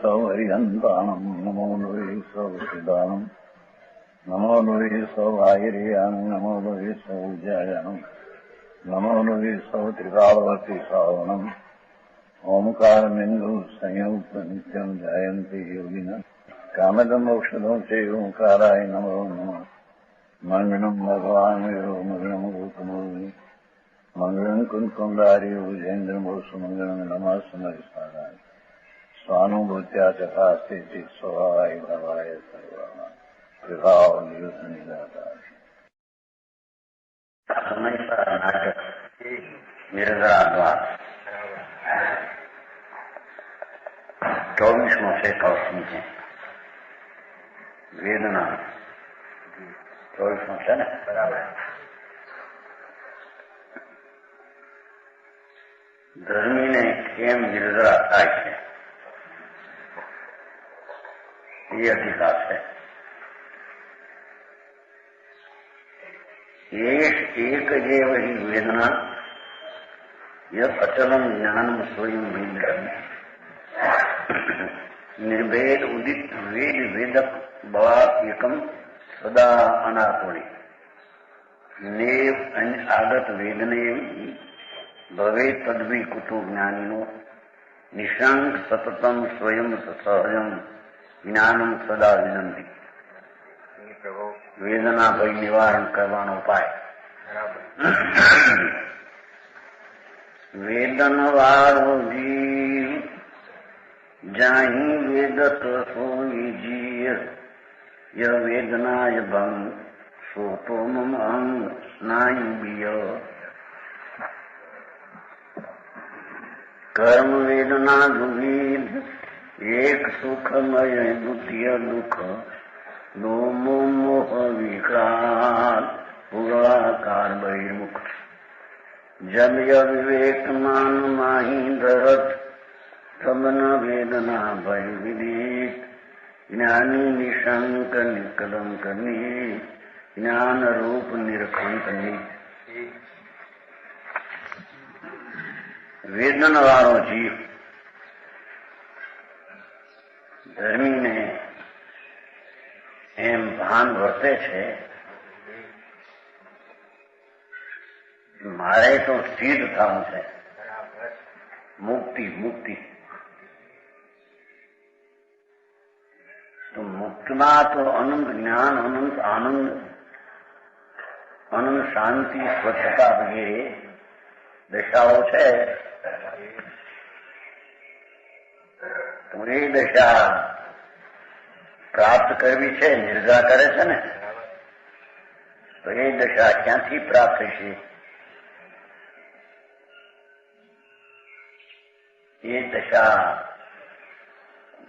सौ हरिहंताणम् नमो नुवे सौ सिदानम् नमो नुवे सौ आयर्याणम् नमो नुवे सौ जयानम् नमो नुवे सौ त्रिकालवती सावनम् ओंकारमिन्दु संयुक्त नित्यम् जयन्ति योगिनः कामदम् औषधम् च ओंकाराय नमो नमः मंगलम् भगवान् विरो मंगलम् गौतमोनि मंगलम् कुंकुमधारी भुजेन्द्रमोसु मंगलम् नमः समरिसाराय स्वानुभूत्या चकास्ते स्वभावाय भवाय सर्वा विभाव निदाताय समय पर नाटक मिर्जाबाद 24 से कौशल है वेदना 24 છે ને બરાબર. ધર્મીને કેમ નિર્જરા થાય છે ये अधिकार है. एक एव ही वेदना यह अचलम ज्ञानम स्वयं वेद निर्भेद उदित वेद वेदक भावात्मकम सदा अनाकुली नेव आगत वेदने भवे तद्वी कुतु ज्ञानिनो निशंक सततम स्वयं सहजम જ્ઞાનમ સદા વિનંતી. વેદના ભય નિવારણ કરવાનો ઉપાય. વેદન વાળો જીવ જાહી વેદત સોઈ જીય ય વેદનાય ભંગ સોતો મમ અંગ સ્નાયુ બીય. કર્મ વેદના દુવિધ एक सुखमय द्वितीय दुख दो मोह विकार पुराकार बहिर्मुख जब यह विवेक मान माही धरत तब न वेदना भय विदित ज्ञानी निशंक निकलम करनी ज्ञान रूप निरखंकनी. वेदन वाળો जीव ધર્મીને એમ ભાન વર્તે છે મારે તો સિદ્ધ થવું છે મુક્તિ મુક્તિ. તો મુક્તમાં તો અનંત જ્ઞાન અનંત આનંદ અનંત શાંતિ સ્વચ્છતા વગેરે દશાઓ છે. તો એ દશા પ્રાપ્ત કરવી છે નિર્જા કરે છે ને તો એ દશા ક્યાંથી પ્રાપ્ત થશે? એ દશા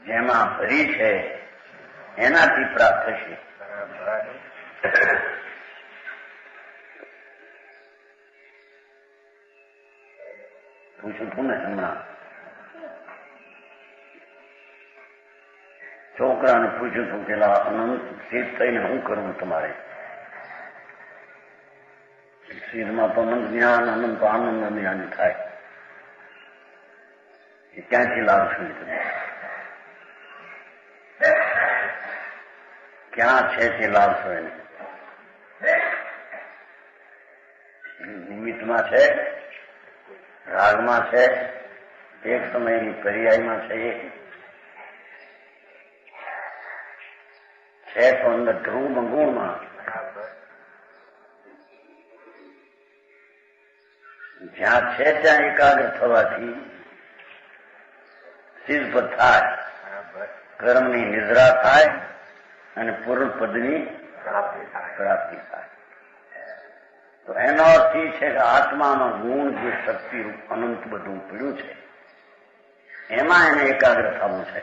જેમાં ભરી છે એનાથી પ્રાપ્ત થશે. પૂછું તું ને હમણાં છોકરાને પૂછ્યું હતું કે અનંત સિદ્ધ થઈને શું કરવું તમારે? સિદ્ધમાં તો અનંત જ્ઞાન અનંત આનંદ જ્ઞાન થાય. એ ક્યાંથી લાવશું તમે? ક્યાં છે તે લાવશો એને? નિમિત્તમાં છે, રાગમાં છે, એક સમયની પર્યાયમાં છે. છે તો અંદર ધ્રુવ ગુણમાં. જ્યાં છે ત્યાં એકાગ્ર થવાથી સિદ્ધ થાય, કર્મની નિદ્રા થાય અને પૂર્ણ પદની પ્રાપ્તિ થાય. તો એનો અર્થ એ છે કે આત્માનો ગુણ જે શક્તિ અનંત બધું પીડ્યું છે એમાં એને એકાગ્ર થવું છે.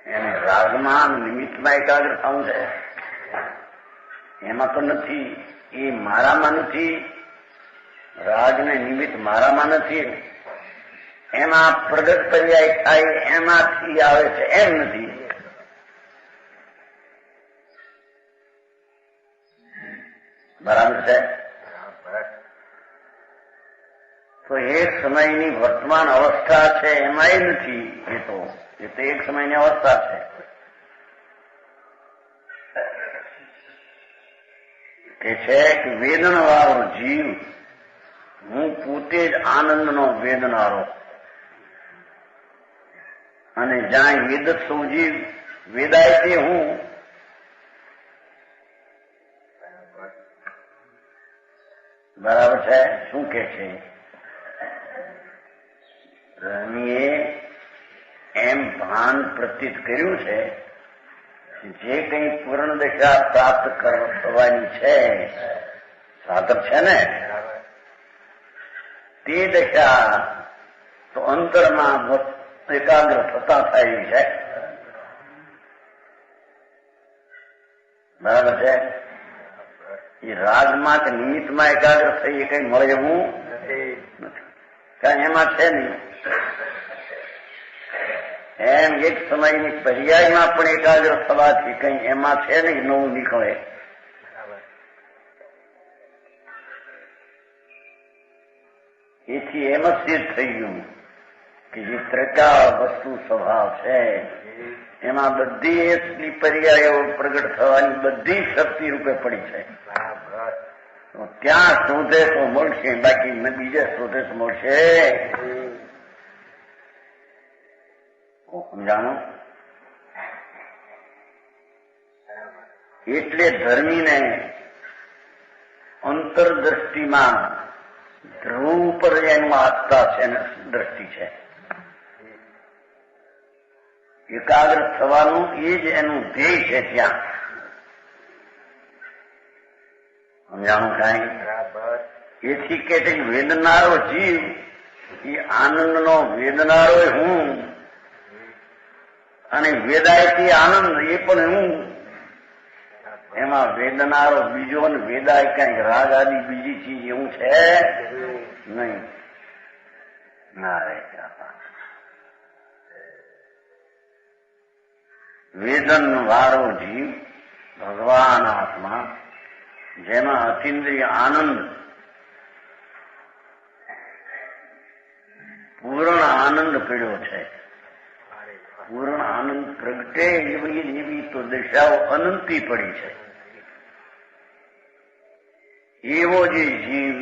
એને રાગમાં નિમિત્તમાં એકાગ્ર થવું છે. એમાં તો નથી, એ મારામાં નથી. રાગ ને નિમિત્ત મારામાં નથી. એમાં પ્રગટ પર્યાય થાય એમાંથી આવે છે એમ નથી. બરાબર છે? તો એક સમયની વર્તમાન અવસ્થા છે એમાંય નથી. એ તો એક સમયની અવસ્થા છે. કે છે કે વેદનવાળો જીવ હું પોતે જ આનંદનો વેદનારો, અને જ્યાં વેદ સૌ જીવ વેદાય તે હું. બરાબર છે. શું કે છે રમીએ એમ ભાન પ્રતીત કર્યું છે જે કંઈ પૂર્ણ દશા પ્રાપ્ત થવાની છે, સાધક છે ને, તે દશા તો અંતરમાં એકાગ્ર થતા થાય છે. બરાબર છે. એ રાગમાં કે નિમિત્તમાં એકાગ્ર થઈ એ કઈ મળે એવું નથી, કારણ એમાં છે નહીં. એમ એક સમયની પર્યાયમાં પણ એકાગ્ર થવાથી કઈ એમાં છે નહીં નવું નીકળે. એથી એમ જ સિદ્ધ થઈ ગયું કે જે ત્રિકાળ વસ્તુ સ્વભાવ છે એમાં બધી એટલી પર્યાયો પ્રગટ થવાની બધી શક્તિ રૂપે પડી છે. ત્યાં શોધે તો મળશે, બાકી બીજે શોધે તો મળશે. સમજાણો? એટલે ધર્મીને અંતરદ્રષ્ટિમાં ધ્રુવ ઉપર એનું આસ્થા છે અને દ્રષ્ટિ છે. એકાગ્ર થવાનું એ જ એનું ધ્યેય છે. ત્યાં સમજાણું કાંઈ? એથી કે છે વેદનારો જીવ એ આનંદનો વેદનારો હું, અને વેદાયથી આનંદ એ પણ હું. એમાં વેદનારો બીજો ને વેદાય કઈ રાગ આદિ બીજી ચીજ એવું છે નહીં. ના રે વેદન વાળો જીવ ભગવાન આત્મા જેમાં અતિન્દ્રિય આનંદ પૂર્ણ આનંદ પીડ્યો છે. પૂર્ણ આનંદ પ્રગટે એવી તો દિશાઓ અનંતી પડી છે. એવો જે જીવ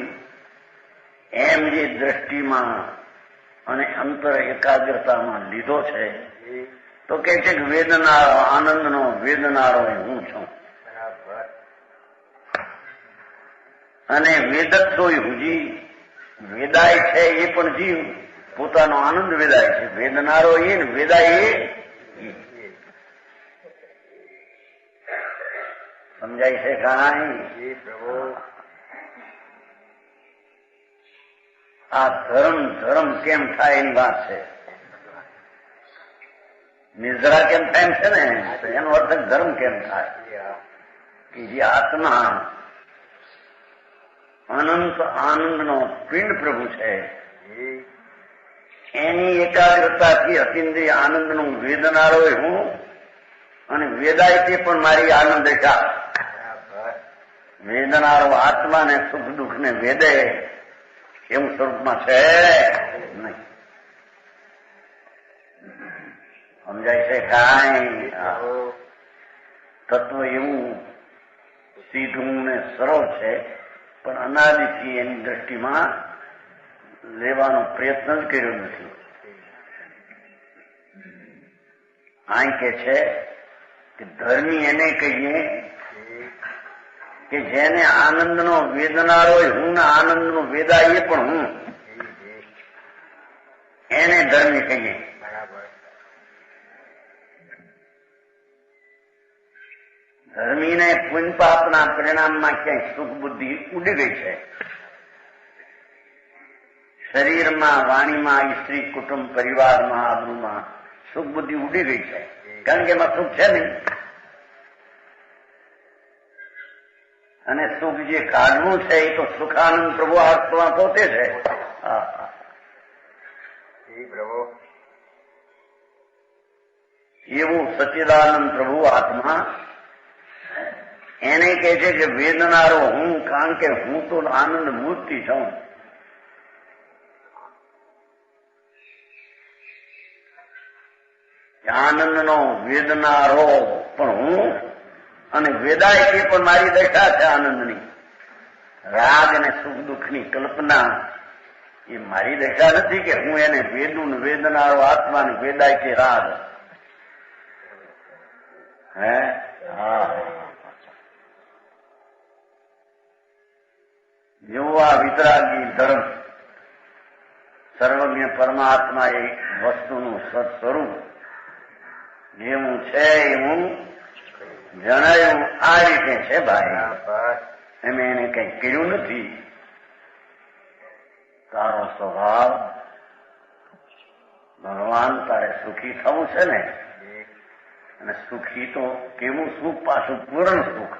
એમ જે દ્રષ્ટિમાં અને અંતર એકાગ્રતામાં લીધો છે તો કે છે કે વેદનારો આનંદનો વેદનારો હું છું. અને વેદત્વય હુજી વેદાય છે એ પણ જીવ પોતાનો આનંદ વેદાય છે. વેદનારો એ ને વેદાય એ. સમજાય છે કાંઈ? આ ધર્મ કેમ થાય એની વાત છે. નિદ્રા કેમ થાય છે ને, તો એનો અર્થ ધર્મ કેમ થાય કે જે આત્મા અનંત આનંદનો પિંડ પ્રભુ છે એની એકાગ્રતાથી અતિન્દ્રિય આનંદનું વેદનારો હું, અને વેદાયથી પણ મારી આનંદ એકા. વેદનારો આત્માને સુખ દુઃખ ને વેદે એવું સ્વરૂપમાં છે નહીં. સમજાય છે કાંઈ? તત્વ એવું સીધું ને સરળ છે, પણ અનાદિથી એની દ્રષ્ટિમાં લેવાનો પ્રયત્ન જ કર્યો નથી. આ કે છે કે ધર્મી એને કહીએ કે જેને આનંદનો વેદનારો હું ને આનંદનો વેદાય પણ હું, એને ધર્મી કહીએ. ધર્મીને પુણ્ય પાપના પરિણામમાં ક્યાંય સુખ બુદ્ધિ ઉડી ગઈ છે. શરીરમાં, વાણીમાં, સ્ત્રી, કુટુંબ, પરિવારમાં, આબરૂમાં સુખ બુદ્ધિ ઉડી ગઈ છે, કારણ કે એમાં સુખ છે નહીં. અને સુખ જે કાઢવું છે એ તો સુખાનંદ પ્રભુ આત્મા પોતે છે. એવું સચ્ચિદાનંદ પ્રભુ આત્મા એને કહે છે કે વેદનારો હું, કારણ કે હું તો આનંદ મૂર્તિ છું. આનંદનો વેદનારો પણ હું અને વેદાયતી પણ મારી દશા છે આનંદની. રાગ અને સુખ દુઃખની કલ્પના એ મારી દશા નથી કે હું એને વેદું વેદનારો આત્માને વેદાય કે રાગ. હે હા જેવું આ વિતરાગી ધર્મ સર્વજ્ઞ પરમાત્મા એ વસ્તુનું સત્સ્વરૂપ જેવું છે એવું જણાયું આ રીતે છે ભાઈ. એમ એને કઈ કર્યું નથી. તારો સ્વભાવ ભગવાન તારે સુખી થવું છે ને, અને સુખી તો કેવું સુખ, પાછું પૂર્ણ સુખ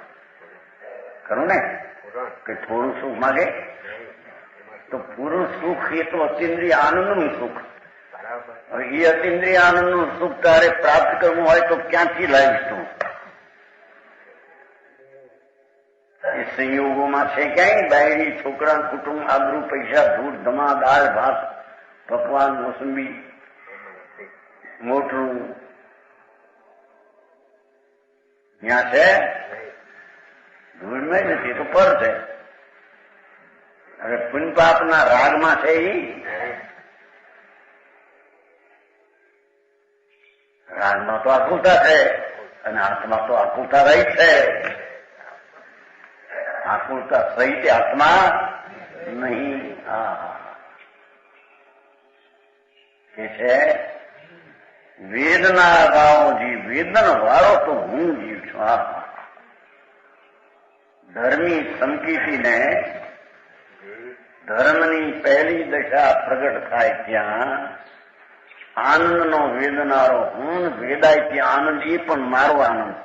ખરું ને, કે થોડું સુખ માગે તો પૂર્ણ સુખ એ તો અતિન્દ્રિય આનંદનું સુખ. હવે એ અતિન્દ્રિય આનંદનું સુખ તારે પ્રાપ્ત કરવું હોય તો ક્યાંથી લાવીશ તું? એ સંયોગોમાં છે ક્યાંય બાયરી છોકરા કુટુંબ આબરૂ પૈસા ધૂળ ધમા દાળ ભાત પકવાન મોસંબી મોટરું ત્યાં છે? ધૂળમાં નથી, તો પર છે. હવે પુન પાપના રાગમાં છે એ રાગમાં તો આકુલતા છે અને આત્મા તો આકુલતા રહી છે. આકુલતા સહિત આત્મા નહીં. એ છે વેદના વાળો જીવ, વેદન વાળો તો હું જીવ છું. ધર્મી સમકીતીને ધર્મની પહેલી દશા પ્રગટ થાય ત્યાં આનંદનો વેદનારો હું, વેદાય ત્યાં આનંદ એ પણ મારો આનંદ.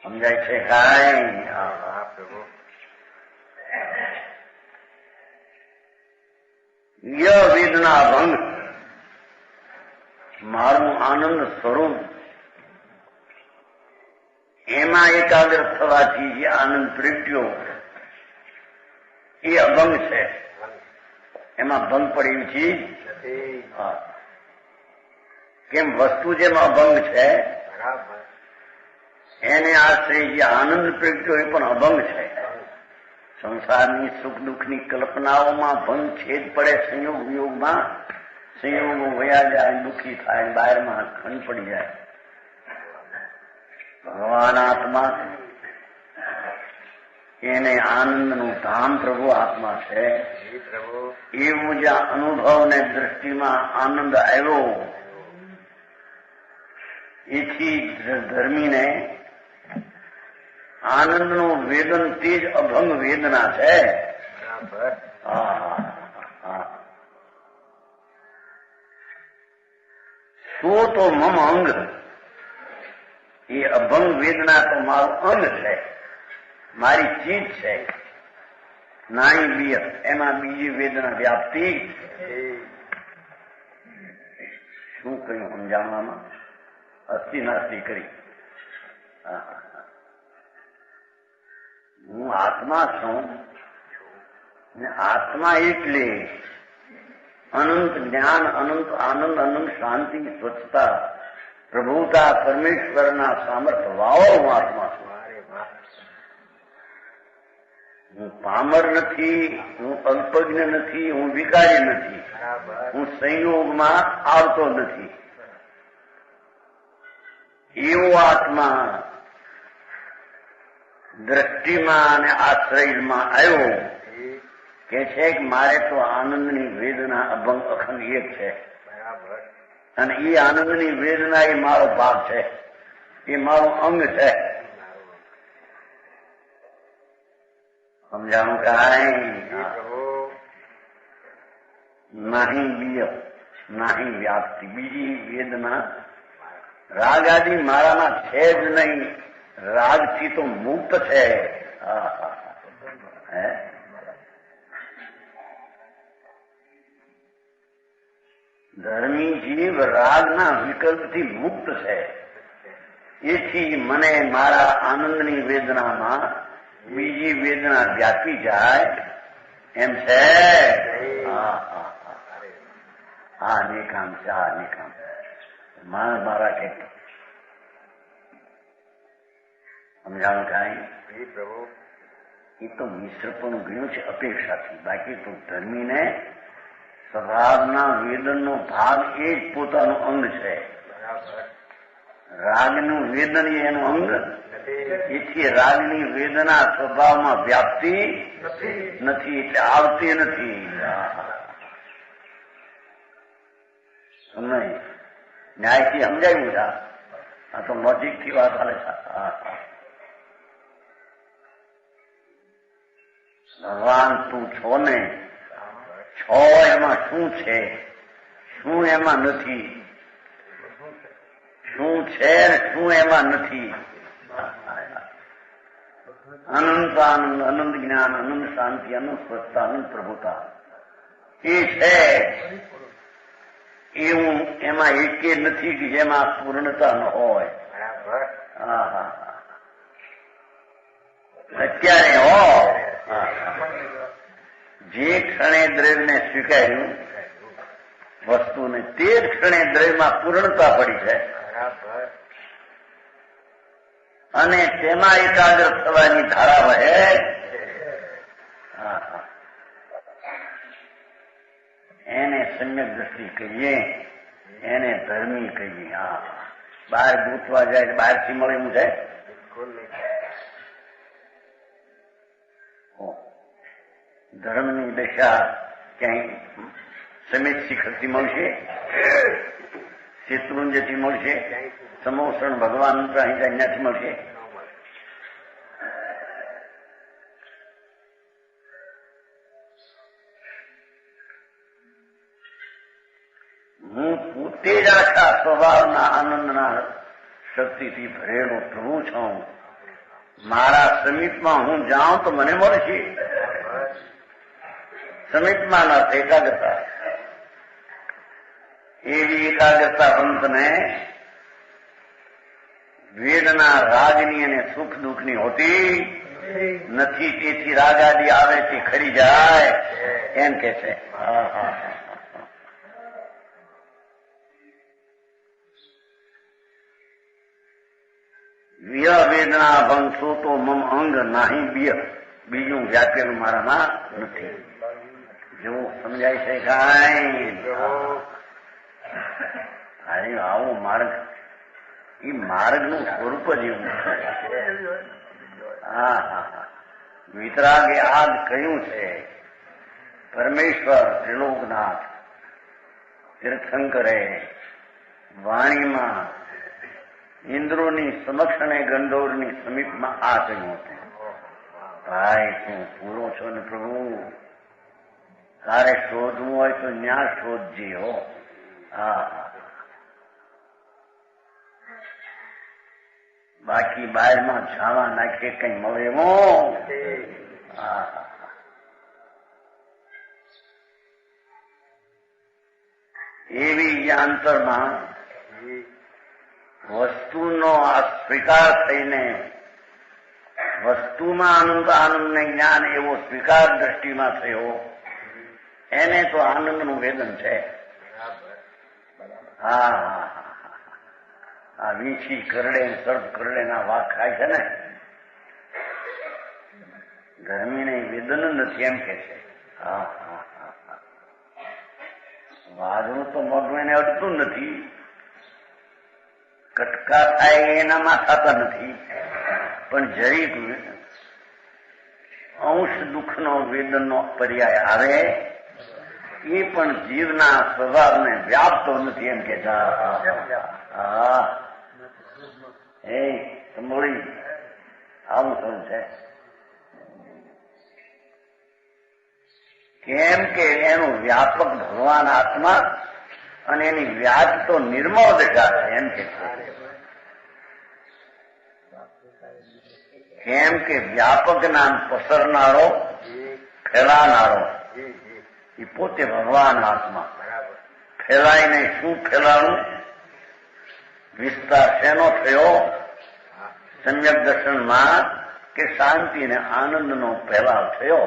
સમજાય છે કાંઈ? ય વેદના ભંગ મારું આનંદ સ્વરૂપ એમાં એકાગ્ર થવાથી જે આનંદ પ્રગટ્યો એ અભંગ છે. એમાં ભંગ પડ્યું છે. કેમ? વસ્તુ જેમ અભંગ છે એને આશ્રય જે આનંદ પ્રગટ્યો એ પણ અભંગ છે. સંસારની સુખ દુઃખની કલ્પનાઓમાં ભંગ છેદ પડે. સંયોગ વિયોગમાં સંયોગો વયા જાય, દુઃખી થાય, બહારમાં ખંડ પડી જાય. ભગવાન આત્મા એને આનંદનું ધામ પ્રભુ આત્મા છે. એવું જ્યાં અનુભવ ને દ્રષ્ટિમાં આનંદ આવ્યો એથી ધર્મીને આનંદનું વેદન તે જ અભંગ વેદના છે. સો તો મમ અંગ, એ અભંગ વેદના તો મારું અંગ છે, મારી ચીજ છે. નાની બિયર એમાં બીજી વેદના વ્યાપ્તિ. શું કહ્યું સમજાવવામાં? અસ્થિ નાસ્તી કરી. હું આત્મા છું ને આત્મા એટલે અનંત જ્ઞાન, અનંત આનંદ, અનંત શાંતિ, સ્વચ્છતા, પ્રભુતા, પરમેશ્વરના સામર્થ્ય વાળો હું આત્મા છું. હું પામર નથી, હું અલ્પજ્ઞ નથી, હું વિકારી નથી, હું સંયોગમાં આવતો નથી. એવો આત્મા દ્રષ્ટિમાં અને આશ્રયમાં આવ્યો કે છે કે મારે તો આનંદની વેદના અભંગ અખંડ એક છે, અને એ આનંદની વેદના એ મારો ભાગ છે, એ મારું અંગ છે. સમજાણું કાંઈ? નહીં બિય નહીં વ્યાપ્તિ, બીજી વેદના રાગ આદિ મારામાં છે જ નહીં. રાગથી તો મુક્ત છે. ધર્મી જીવ રાગના વિકલ્પથી મુક્ત છે. એથી મને મારા આનંદની વેદનામાં બીજી વેદના વ્યાપી જાય એમ છે. આ નિકામ છે, આ નિકામ મારા કે સમજાણું કાંઈ પ્રભુ એ તો મિશ્રપણું ગયું છે અપેક્ષાથી. બાકી તો ધર્મીને સ્વભાવના વેદનનો ભાગ એ જ પોતાનું અંગ છે. રાગનું વેદન એ એનું અંગ એથી રાગની વેદના સ્વભાવમાં વ્યાપતી નથી, એટલે આવતી નથી. ન્યાયથી સમજાયું છે. આ તો લોજિક થી વાત ચાલે છે. ભગવાન તું છો ને, છો એમાં શું છે, શું એમાં નથી, શું છે ને શું એમાં નથી. અનંત આનંદ, અનંત જ્ઞાન, અનંત શાંતિ, અનંત સ્વચ્છતા, અનંત પ્રભુતા એ છે. એવું એમાં એકે નથી કે જેમાં પૂર્ણતા ન હોય. અત્યારે હો જે ક્ષણે દ્રવ્યને સ્વીકાર્યું વસ્તુને તે જ ક્ષણે દ્રવ્યમાં પૂર્ણતા પડી છે અને તેમાં એકાગ્ર થવાની ધારા વહે. એને સમ્યક દ્રષ્ટિ કહીએ, એને ધર્મી કહીએ. બહાર ગૂંથવા જાય, બહારથી મળે એવું છે. ધર્મની દશા ક્યાંય સમિત શિખરથી મળશે, શેત્રુંજથી મળશે, સમોષણ ભગવાન અહીંયાથી મળશે. હું પોતે જ આખા સ્વભાવના આનંદના શક્તિથી ભરેલો પ્રભુ છું. મારા સમીપમાં હું જાઉં તો મને મળશે. સમીપમાં ન એકાગ્રતા, એવી એકાગ્રતા ભક્તને વેદના રાગની અને સુખ દુઃખની હોતી નથી. તેથી રાગાદી આવે તે ખરી જાય એમ કે છે. વિય વેદના ભંગશો તો મમ અંગ નાહી બિય. બીજું વ્યાપેલું મારામાં નથી. જો સમજાય છે કાંઈ? અરે આવો માર્ગ, એ માર્ગનું સ્વરૂપ જ એવું છે. વિતરાગે આજ કહ્યું છે પરમેશ્વર ત્રિલોકનાથ તીર્થંકરે વાણીમાં ઇન્દ્રોની સમક્ષ અને ગંધર્વની સમીપમાં આ કહ્યું હતું. ભાઈ તું પૂરો છો ને પ્રભુ, તારે શોધવું હોય તો ન્યા શોધજે હો. બાકી બહારમાં છાવા નાખીએ કઈ મળે એવો. એવી અંતરમાં વસ્તુનો આ સ્વીકાર થઈને વસ્તુમાં આનંદને જ્ઞાન એવો સ્વીકાર દ્રષ્ટિમાં થયો, એને તો આનંદનું વેદન છે. આ વીછી કરડે સર્પ કરડે ના વાઘ ખાય છે ને, ગરમીને વેદન નથી એમ કે છે. વાઘનું તો મોઢું એને અડતું નથી, કટકા થાય એનામાં થતા નથી, પણ જરીક અંશ દુઃખનો વેદનનો પર્યાય આવે એ પણ જીવના સ્વભાવને વ્યાપતો નથી એમ કે. એ સંભળી આવું થયું છે. કેમ કે એનું વ્યાપક ભગવાન આત્મા અને એની વ્યાજ તો નિર્મળ દશા છે એમ કે. કેમ કે વ્યાપક નામ પસરનારો, ફેલાનારો એ પોતે ભગવાન આત્મા. ફેલાઈને શું ફેલાણું, વિસ્તાર શેનો થયો? સમ્યક દર્શનમાં કે શાંતિ ને આનંદનો ફેલાવ થયો.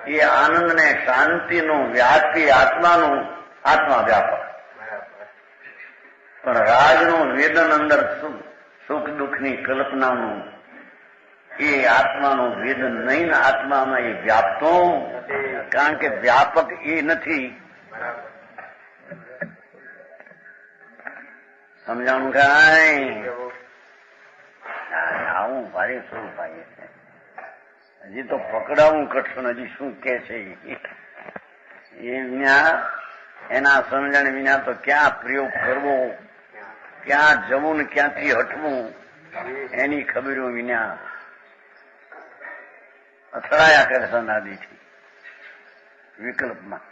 એ આનંદ ને શાંતિનું વ્યાપી આત્માનું આત્મા વ્યાપક. પણ રાજનું વેદન અંદર સુખ દુઃખની કલ્પનાનું એ આત્માનું વેદન નહીં. આત્મામાં એ વ્યાપતો, કારણ કે વ્યાપક એ નથી. સમજાણું કાંઈ? આવું ભારે સ્વરૂપાય છે. હજી તો પકડાવું કઠણ. હજી શું કે છે એ વિના, એના સમજણ વિના તો ક્યાં પ્રયોગ કરવો, ક્યાં જવું ને ક્યાંથી હટવું એની ખબરો વિના અથડાયા કરે સનાદિથી વિકલ્પમાં.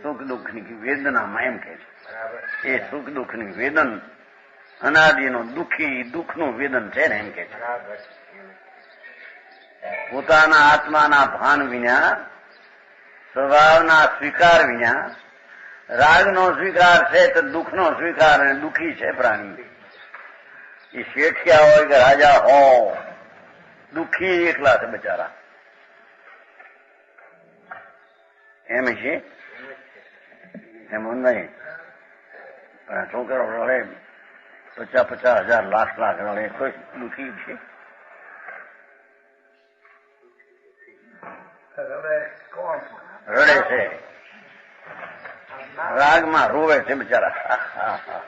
સુખ દુઃખની વેદનામાં એમ કે છે એ સુખ દુઃખની વેદન અનાદિનો દુઃખી દુઃખનું વેદન છે ને એમ કે છે. પોતાના આત્માના ભાન વિના, સ્વભાવના સ્વીકાર વિના, રાગનો સ્વીકાર છે તો દુઃખનો સ્વીકાર, અને દુઃખી છે પ્રાણી. એ શેઠિયા હોય કે રાજા હો, દુઃખી એકલા છે બચારા. એમ છે એમ નહીં. પણ છોકરો રડે 50,000 લાખ રડે તો દુઃખી છે. રડે છે, રાગમાં રોવે છે બિચારા.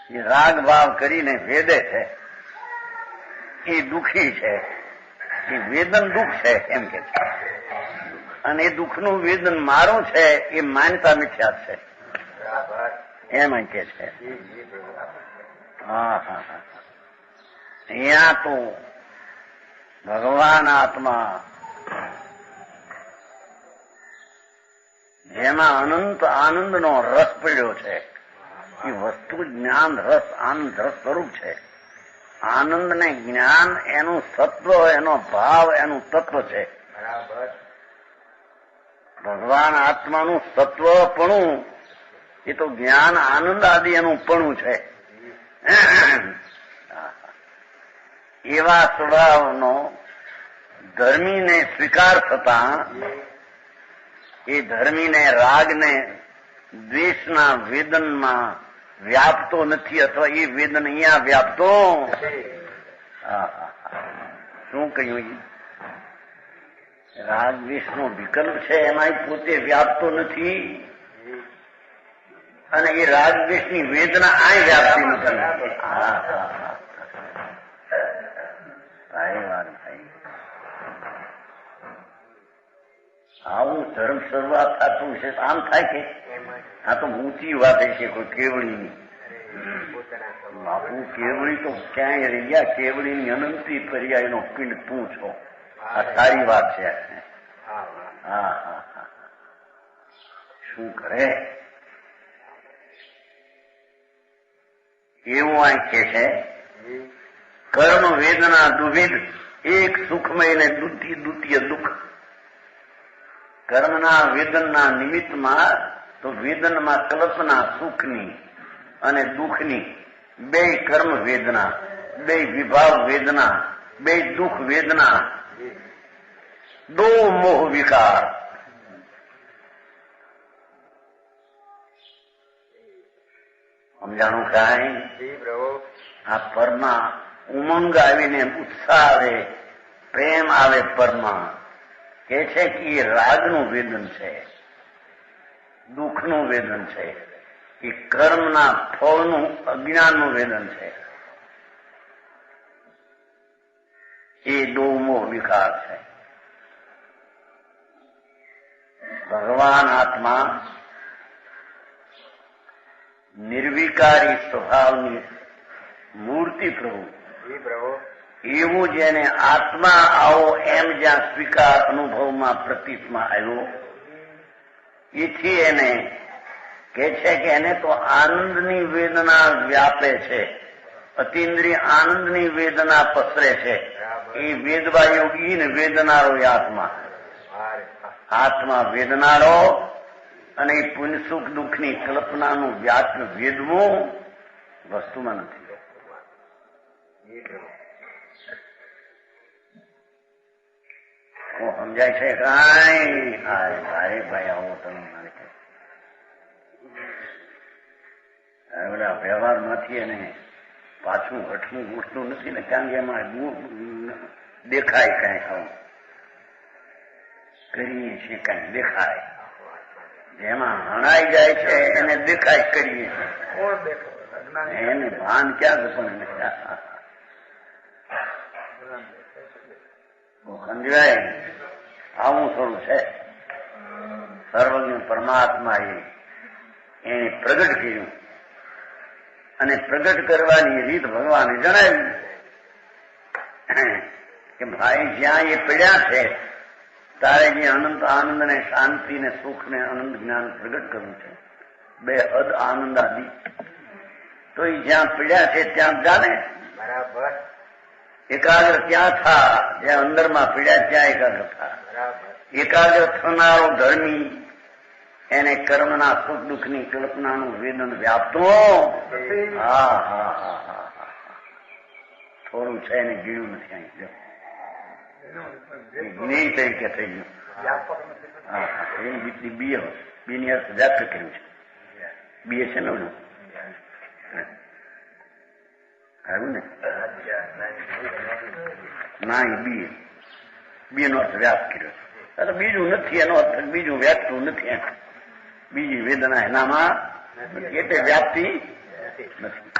એ રાગ ભાવ કરીને વેદે છે એ દુઃખી છે. એ વેદન દુઃખ છે એમ કે છે. અને એ દુઃખનું વેદન મારું છે એ માન્યતા મિથ્યા છે એમ કે છે. અહીંયા તો ભગવાન આત્મા જેમાં અનંત આનંદનો રસ પડ્યો છે એ વસ્તુ જ્ઞાન રસ આનંદ રસ સ્વરૂપ છે. આનંદ ને જ્ઞાન એનું સત્વ, એનો ભાવ, એનું તત્વ છે. ભગવાન આત્માનું સત્વપણું એ તો જ્ઞાન આનંદ આદિ એનું પણું છે. એવા સ્વભાવનો ધર્મીને સ્વીકાર થતા એ ધર્મીને રાગને દ્વેષના વેદનમાં વ્યાપતો નથી, અથવા એ વેદન અહીંયા વ્યાપતો. શું કહ્યું? રાગ દ્વેષનો વિકલ્પ છે એમાં પોતે વ્યાપતો નથી, અને એ રાગ દ્વેષની વેદના આ વ્યાપતી નથી. આવું ધર્મ શરૂઆત થતું છે. આમ થાય કે આ તો ઊંચી વાત છે કોઈ કેવળીની. બાપુ કેવળી તો ક્યાંય રહી ગયા. કેવળીની અનંતી પર્યાયનો પિંડ તું છો. આ સારી વાત છે. શું કરે એવું આ કે છે. કર્મ વેદના દુવિધ, એક સુખમય ને દ્વિતીય દુઃખ. કર્મના વેદનના નિમિત્તમાં તો વેદનમાં કલ્પના સુખની અને દુઃખની, બે કર્મ વેદના, બે વિભાવ વેદના, બે દુઃખ વેદના, દો મોહ વિકાર. સમજાણું કાંઈ? આ પરમાં ઉમંગ આવીને ઉત્સાહ આવે, પ્રેમ આવે. પરમાં કે છે કે એ રાગનું વેદન છે, દુઃખનું વેદન છે, એ કર્મના ફળનું અજ્ઞાનનું વેદન છે. એ દોમો વિકાર છે. ભગવાન આત્મા નિર્વિકારી સ્વભાવની મૂર્તિ પ્રભુ, એવું જેને આત્મા આવો એમ જ્યાં સ્વીકાર અનુભવમાં પ્રતીતમાં આવ્યો, એથી એને કે છે કે એને તો આનંદની વેદના વ્યાપે છે, અતિન્દ્રિય આનંદની વેદના પસરે છે. એ વેદવા યોગી ને વેદનારો એ આત્મા. આત્મા વેદનારો, અને એ પુણ્ય સુખ દુઃખની કલ્પનાનું વ્યાપ વેદવું વસ્તુમાં નથી. સમજાય છે કાંઈ? ભાઈ ભાઈ આવો તમે મારે બધા વ્યવહારમાંથી અને પાછું હઠવું ઉઠતું નથી ને, કારણ કે એમાં દેખાય કાંઈ આવું કરીએ છીએ, કાંઈ દેખાય. જેમાં હણાઈ જાય છે એને દેખાય કરીએ છીએ, એને ભાન ક્યાં પણ સમજાય. આવું સ્વરૂપ છે સર્વજ્ઞ પરમાત્મા એને પ્રગટ કર્યું અને પ્રગટ કરવાની રીત ભગવાને જણાવી કે ભાઈ જ્યાં એ પડ્યા છે તારે જે અનંત આનંદ ને શાંતિ ને સુખ ને અનંત જ્ઞાન પ્રગટ કરવું છે, બે હદ આનંદ આદિ, તો એ જ્યાં પડ્યા છે ત્યાં જાણે બરાબર એકાગ્ર ત્યાં થા, જ્યાં અંદરમાં પીડ્યા ત્યાં એકાગ્ર થા. એકાગ્ર થનારો ધર્મી એને કર્મના સુખ દુઃખની કલ્પનાનું વેદન વ્યાપતો. હા હા હા હા હા, થોડું છે એને ગીણ્યું નથી અહીં, જ્ઞેય તરીકે થઈ ગયું. હા હા, એની બીજી બીએ બીની અર્થ વ્યાપ્ત કર્યું છે. બીએ છે ને ઓલું આવ્યું ને, ના બી બી નો અર્થ વ્યાપ કર્યો છે. બીજું નથી એનો અર્થ, બીજું વ્યાપતું નથી એમ, બીજી વેદના એનામાં એટલે વ્યાપ્તિ નથી.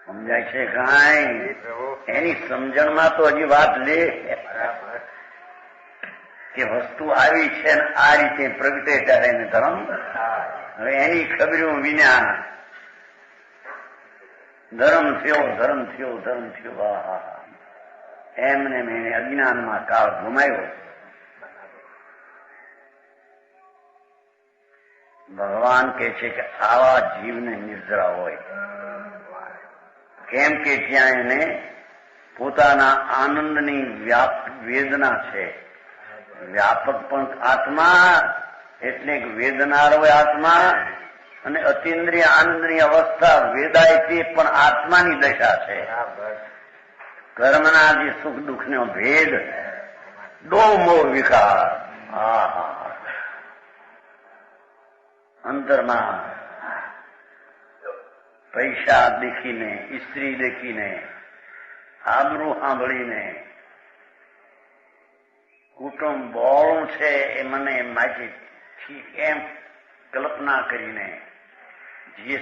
સમજાય છે કાંઈ? એની સમજણમાં તો હજી વાત લે કે વસ્તુ આવી છે ને આ રીતે પ્રગટે ત્યારે એને ધર્મ. હવે એની ખબર્યું વિના ધર્મ થયો ધર્મ થયો ધર્મ થયો, એમને મેં અજ્ઞાનમાં કાળ ગુમાવ્યો. ભગવાન કહે છે કે આવા જીવને નિર્જરા હોય, કેમ કે ત્યાં એને પોતાના આનંદની વેદના છે. વ્યાપક પણ આત્મા એટલે વેદનારો આત્મા, અને અતિન્દ્રિય આનંદની અવસ્થા વેદાય તે પણ આત્માની દશા છે. કર્મના જે સુખ દુઃખનો ભેદ દો મોહ વિકાર. હા હા, અંતરમાં પૈસા દેખીને, સ્ત્રી દેખીને, આબરૂ સાંભળીને, કુટુંબ બોળું છે એ મને માહિતી એમ કલ્પના કરીને જે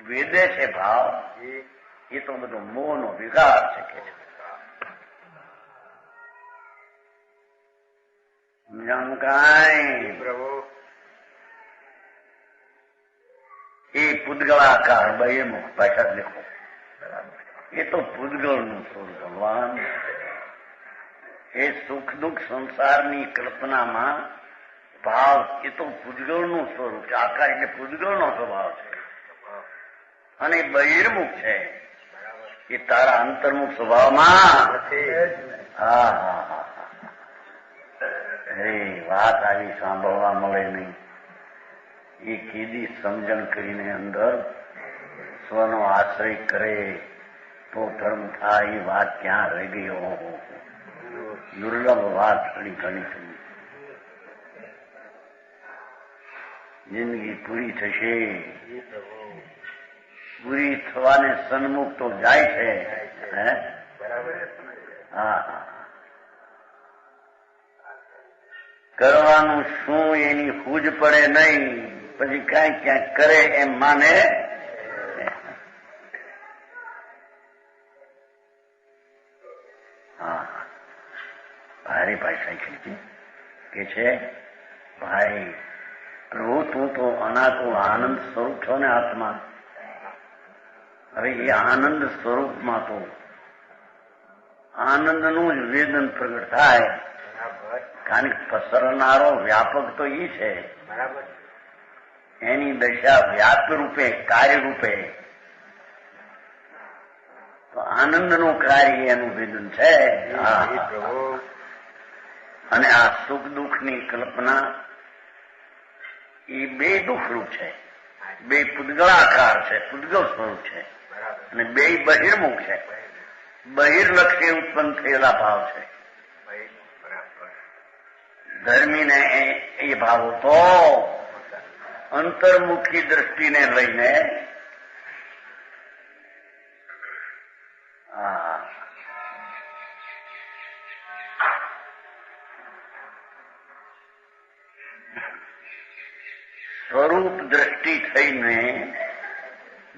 વેદે છે ભાવ, એ તો બધો મોહનો વિકાર છે કે સમજાણું કાંઈ? એ પૂદગળાકાર બહિર્મુખ પાછા દેખો, એ તો પૂદગળનું સ્વરૂપ ભગવાન. એ સુખ દુઃખ સંસારની કલ્પનામાં ભાવ એ તો પૂદગળનું સ્વરૂપ છે. આકાર એટલે પૂદગળનો સ્વભાવ છે, અને બહિર્મુખ છે એ તારા અંતર્મુખ સ્વભાવમાં. હા હા હા, એ વાત આવી સાંભળવા મળે નહીં. એ કીધી સમજણ કરીને અંદર સ્વનો આશ્રય કરે તો ધર્મ થાય. એ વાત ક્યાં રહી ગયો? દુર્લભ વાત ઘણી ઘણી થઈ. જિંદગી પૂરી થશે, પૂરી થવાને સન્મુખ તો જાય છે. હા હા, કરવાનું શું એની હૂજ પડે નહીં, પછી ક્યાંક ક્યાંક કરે એમ માને. હા, ભારે ભાષા કે છે ભાઈ પ્રભુ તું તો અનાકુળ આનંદ સ્વરૂપ છો ને આત્મા. હવે એ આનંદ સ્વરૂપમાં તો આનંદનું જ વેદન પ્રગટ થાય, કારણ કે પસરનારો વ્યાપક તો એ છે. એની દશા વ્યાપ રૂપે, કાર્ય રૂપે, તો આનંદનું કાર્ય એનું વેદન છે. અને આ સુખ દુઃખની કલ્પના એ બે દુઃખરૂપ છે, બે પૂદગળાકાર છે, પૂદગળ સ્વરૂપ છે. અને બેય બહિર્મુખ છે. બહિર્લક્ષી ઉત્પન્ન થયેલા ભાવ છે. ધર્મીને એ ભાવો તો અંતર્મુખી દ્રષ્ટિને લઈને સ્વરૂપ દ્રષ્ટિ થઈને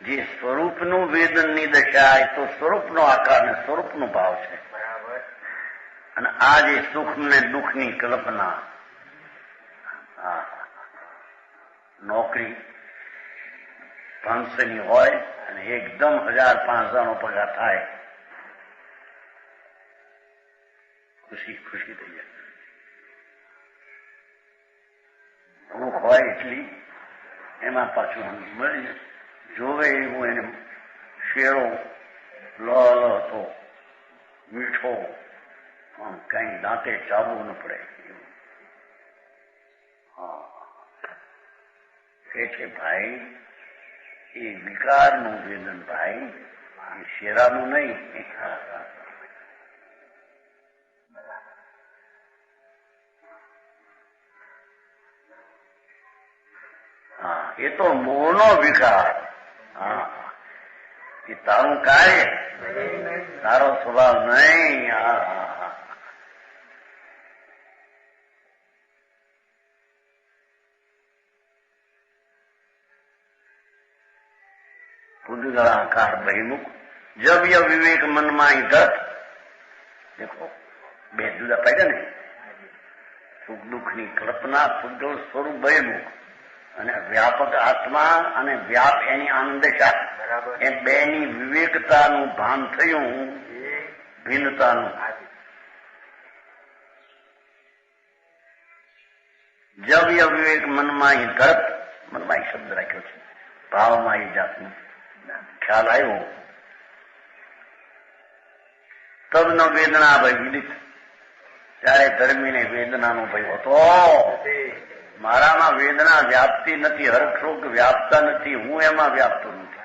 જે સ્વરૂપનું વેદનની દશા એ તો સ્વરૂપનો આકાર ને સ્વરૂપનો ભાવ છે. અને આ જે સુખ ને દુઃખની કલ્પના, નોકરી 500ની હોય અને એકદમ 1000-5000નો પગાર થાય, ખુશી ખુશી થઈ જાય. ભૂખ હોય એટલી, એમાં પાછું મળી જોવે એવું એને શેરો લાલ હતો, મીઠો, કઈ દાંતે ચાવવું ન પડે. કે છે ભાઈ એ વિકારનું વેદન, ભાઈ એ શેરાનું નહીં. એ તો મોહનો વિકાર. એ તારું કાર્ય, તારો સ્વભાવ નહીં. પુદ્ગળાકાર બહિર્મુખ જવ્ય વિવેક મનમાં ગત. દેખો બે જુદા પાડ્યા ને, સુખ દુઃખની કલ્પના પુદ્ગળ સ્વરૂપ બહિર્મુખ અને વ્યાપક આત્મા અને વ્યાપ એની આનંદશા, એ બેની વિવેકતાનું ભાન થયું, ભિન્નતાનું. જવ્ય વિવેક મનમાં ધરત, મનમાં શબ્દ રાખ્યો છે, ભાવમાં એ જાતનું ખ્યાલ આવ્યો. તબ ન વેદના ભય વિદિત, ત્યારે ધર્મીને વેદનાનો ભય હતો. મારામાં વેદના વ્યાપતી નથી, હર્ષશોક વ્યાપતા નથી, હું એમાં વ્યાપતો નથી.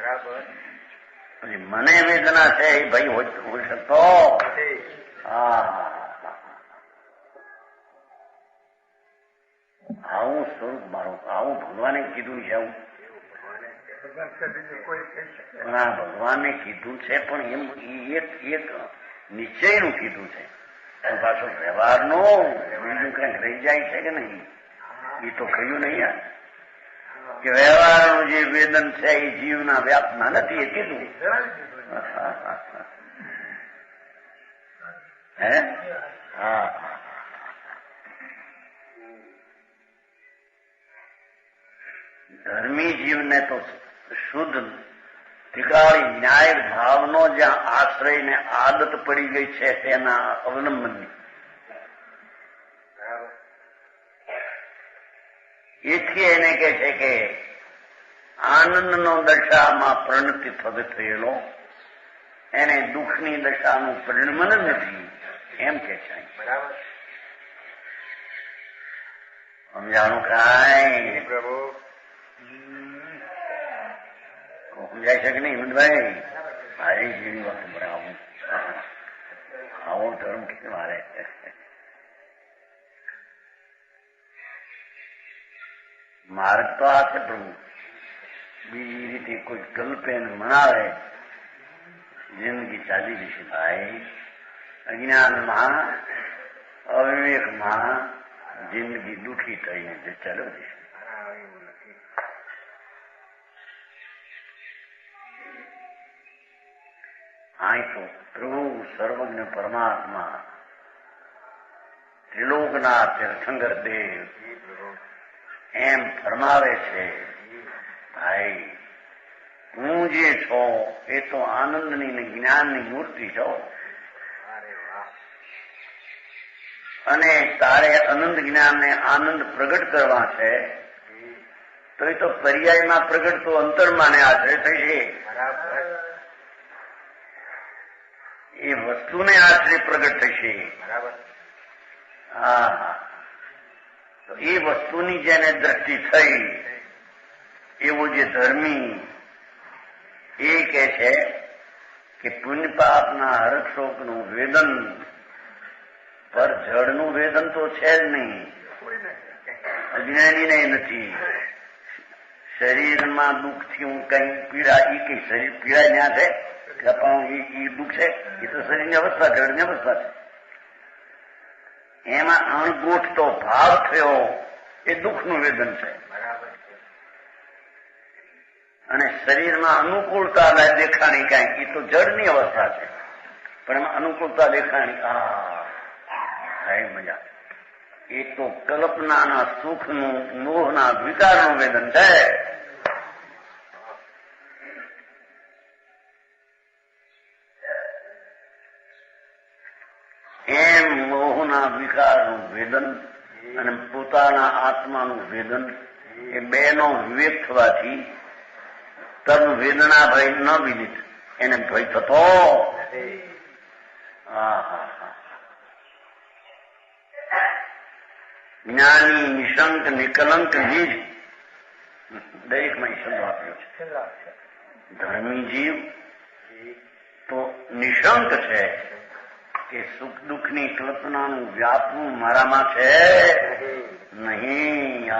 પછી મને વેદના છે એ ભય હોઈ શકતો. આવું સ્વરૂપ મારું, આવું ભગવાને કીધું છે. આવું ભગવાને કીધું છે, પણ એમ એક નિશ્ચયનું કીધું છે. પાછો વ્યવહારનું બીજું કઈક રહી જાય છે કે નહીં, એ તો કહ્યું નહીં. કે વ્યવહારનું જે વેદન છે એ જીવના વ્યાપના નથી, એ કીધું. હે ધર્મી જીવને તો શુદ્ધ ઠીકાળી ન્યાય ભાવનો જ્યાં આશ્રય ને આદત પડી ગઈ છે તેના અવલંબનની, એથી એને કહે છે કે આનંદનો દશામાં પરિણતિ થયેલો એને દુઃખની દશાનું પરિણમન નથી, એમ કે છે. બરાબર સમજાણું કાંઈ પ્રભુ સમજાય છે કે નહીં હિંમતભાઈ? મારી જેવી વાત બરાબર, આવો ધર્મ કે મારે માર્ગ તો આ છે પ્રભુ. બીજી રીતે કોઈ કલ્પે મનાવે જિંદગી ચાલી જશે ભાઈ. અજ્ઞાનમાં અવિવેકમાં જિંદગી દુઃખી થઈને જે ચાલો જશે. આ તો પ્રભુ સર્વજ્ઞ પરમાત્મા ત્રિલોકના તીર્થંકર દેવ એમ ફરમાવે છે, ભાઈ હું જે છો એ તો આનંદની ને જ્ઞાનની મૂર્તિ છો, અને તારે આનંદ જ્ઞાન ને આનંદ પ્રગટ કરવા છે તો એ તો પર્યાયમાં પ્રગટ તો અંતરમાં ને આશ્રય થશે. એ વસ્તુને આશ્રય પ્રગટ થશે. તો એ વસ્તુની જેને દ્રષ્ટિ થઈ એવો જે ધર્મી એ કે છે કે પુણ્ય પાપના હર્ષશોકનું વેદન પર જળનું વેદન તો છે જ નહીં, અજ્ઞાનીને નથી. શરીરમાં દુઃખથી હું કઈ પીડા, એ કઈ શરીર પીડા જ્યાં છે કે એ દુઃખ છે, એ તો શરીરની અવસ્થા, જળની અવસ્થા છે. એમાં અણગોઠતો ભાવ થયો એ દુઃખનું વેદન છે. અને શરીરમાં અનુકૂળતા દેખાણી કાંઈ, એ તો જળની અવસ્થા છે. પણ એમાં અનુકૂળતા દેખાણી, મજા. એ તો કલ્પનાના સુખનું, મોહના વિકારનું વેદન છે. એમ મોહના વિકારનું વેદન અને પોતાના આત્માનું વેદન એ બેનો વિવેક થવાથી તદ વેદના ભય ન વિદિત, એને ભય થતો. જ્ઞાની નિશંક નિકલંક નિજ, દરેકમાં શબ્દ આપ્યો છે. ધર્મી જીવ તો નિશંક છે કે સુખ દુઃખની કલ્પનાનું વ્યાપવું મારામાં છે નહીં.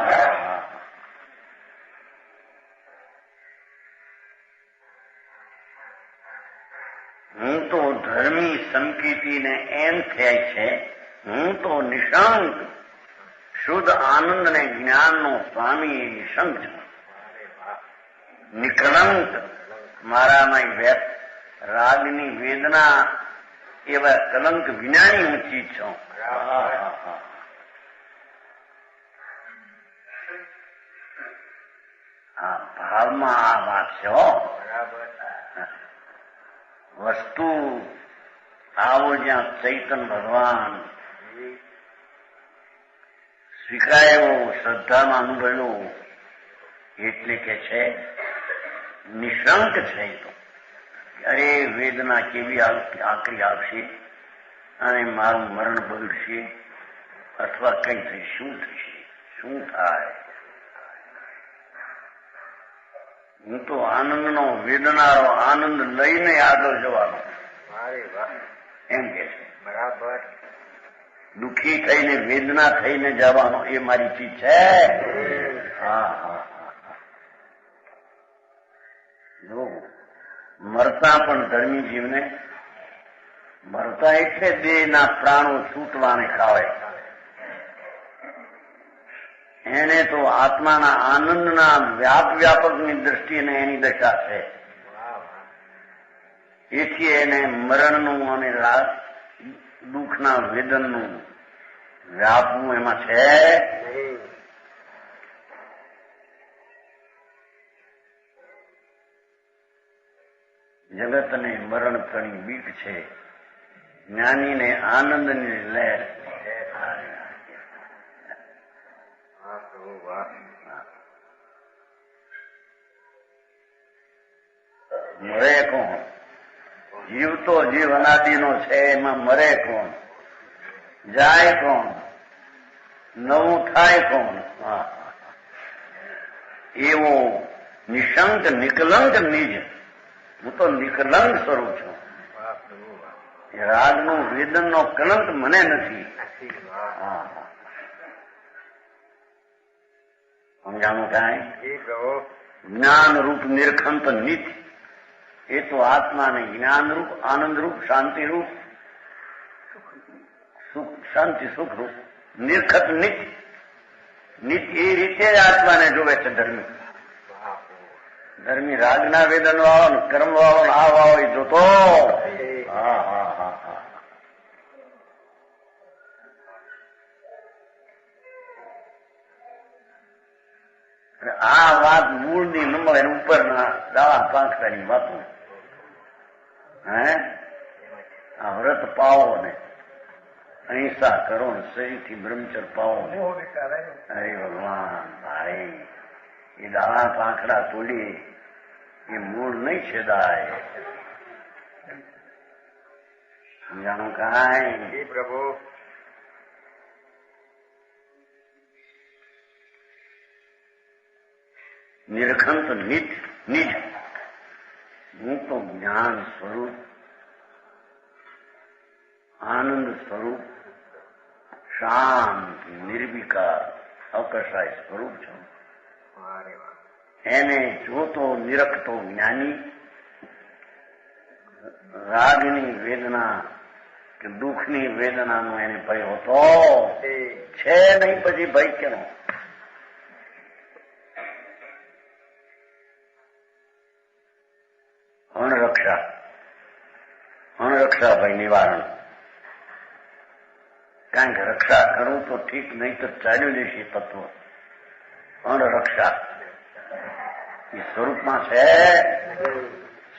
હું તો ધર્મી સંકિતિને એમ થાય છે, હું તો નિશંક શુદ્ધ આનંદ ને જ્ઞાનનો સ્વામી એ નિશંક છું. નિકલંક મારામાં રાગની વેદના એવા કલંક વિનાની હું ચીજ છું. ભાવમાં આ વાત છે. વસ્તુ આવો જ્યાં ચૈતન ભગવાન સ્વીકાર્યો, શ્રદ્ધામાં અનુભવેલો, એટલે કે છે નિશંક છે. તો અરે વેદના કેવી આકરી આવશે અને મારું મરણ બગડશે અથવા કઈ થઈ, શું થશે, શું થાય? હું તો આનંદનો વેદનારો આનંદ લઈને આગળ જવાનો એમ કે છે. બરાબર. દુઃખી થઈને વેદના થઈને જવાનો એ મારી ચીજ છે. જો મરતા પણ ધર્મી જીવને, મરતા એટલે દેહના પ્રાણો છૂટવાને ખાવે, એને તો આત્માના આનંદના વ્યાપકની દ્રષ્ટિને એની દશા છે. એથી એને મરણનું અને દુઃખના વેદનનું વ્યાપવું એમાં છે. જગતને મરણ ઘણી બીક છે, જ્ઞાનીને આનંદની લહેર. મરે કોણ? જીવ તો જીવ અનાદિનો છે, એમાં મરે કોણ? જાય કોણ? નવું થાય કોણ? એવો નિશંક નિકલંક નિજ, હું તો નિકલંક સ્વરૂપ છું. રાગનું વેદનનો કલંક મને નથી. સમજાણું કાંઈ? જ્ઞાન રૂપ નિર્ખંત નિત્ય, એ તો આત્માને જ્ઞાન રૂપ, આનંદ રૂપ, શાંતિ રૂપ, સુખ શાંતિ સુખ રૂપ નિર્ખત નિત્ય. નિત્ય એ રીતે જ આત્માને જોવે છે ધર્મી. ધર્મી રાગના વેદન વાળો, કર્મ વાળો, આ વાળો એ જોતો. આ વાત મૂળની નંબર એની ઉપરના દાવા પાંખતાની વાતો. આ વ્રત પાવો ને અહિંસા કરો ને સહીથી બ્રહ્મચર પાવો ને, અરે ભગવાન ભાઈ, એ દાણા પાંખડા તોડી એ મૂળ નહીં છેદાય. સમજાણું કાંઈ? પ્રભુ નિર્ખંત નિજ, હું તો જ્ઞાન સ્વરૂપ આનંદ સ્વરૂપ, શાંત, નિર્વિકાર, અકશાય સ્વરૂપ છું. એને જોતો નિરખતો જ્ઞાની રાગની વેદના કે દુઃખની વેદનાનો એને ભય હોતો છે નહીં. પછી ભય કેનો? અણરક્ષા ભય નિવારણ. કારણ કે રક્ષા કરું તો ઠીક, નહીં તો ચાલ્યું જશે તત્વ. અણરક્ષા એ સ્વરૂપમાં છે.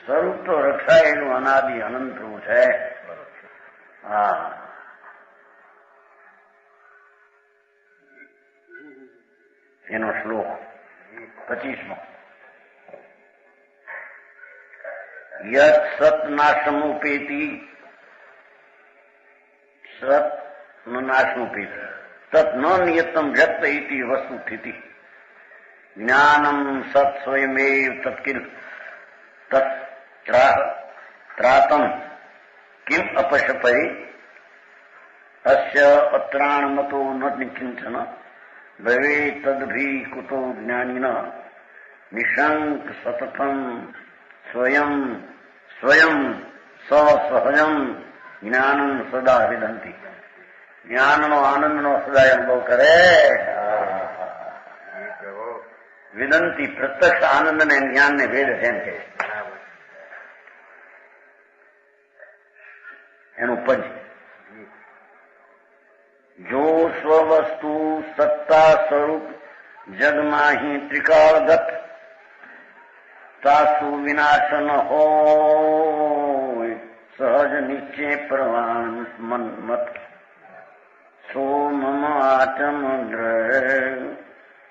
સ્વરૂપ તો રક્ષાયેલું અનાદિ અનંતનું છે. હા, એનો શ્લોક 25મો. યત સત નાશમુપેતી, સત નાશમુપેતી તત ન નિયતમ વ્યક્ત ઇતિ વસ્તુ સ્થિતિ. જ્ઞાનમ સત સ્વયમેવ તત્કિલ ત્રાતમ કિમ અપશપય અસ્ય અત્રાણમતો ન નિકિંચન ભવે તદ્ભી કુતો જ્ઞાનિન નિશંક સતતમ સ્વયં સહજમ જ્ઞાનમ સદા વિદંતી. જ્ઞાનનો આનંદનો સદા અનુભવ કરે. વિદંતી પ્રત્યક્ષ આનંદને જ્ઞાનને ભેદ છે એમ કે એનું પંચ. જો સ્વવસ્તુ સત્તા સ્વરૂપ જગમાહી ત્રિકાળગત તાસુ વિનાશ ન હોય સહજ નિશ્ચય પ્રવાણ મત સો મમ આચમ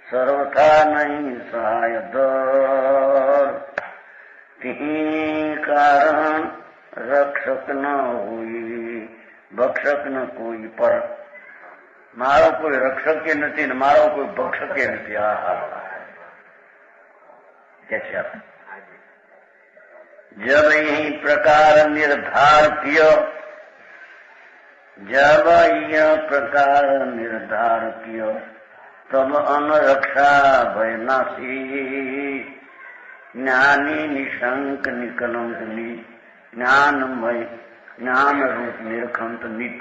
સર્વથા નહીં સહાય દર તિહી કારણ રક્ષક ન હોય ભક્ષક ન કોઈ પર. મારો કોઈ રક્ષકે નથી ને મારો કોઈ ભક્ષકે નથી. કે છે જબ यही प्रकार निर्धारकीय, जब यह प्रकार निर्धारकीय तब अनरक्षा भयनाशी ज्ञानी निशंक निकलंत नित ज्ञानमय ज्ञान रूप निरखंत नित.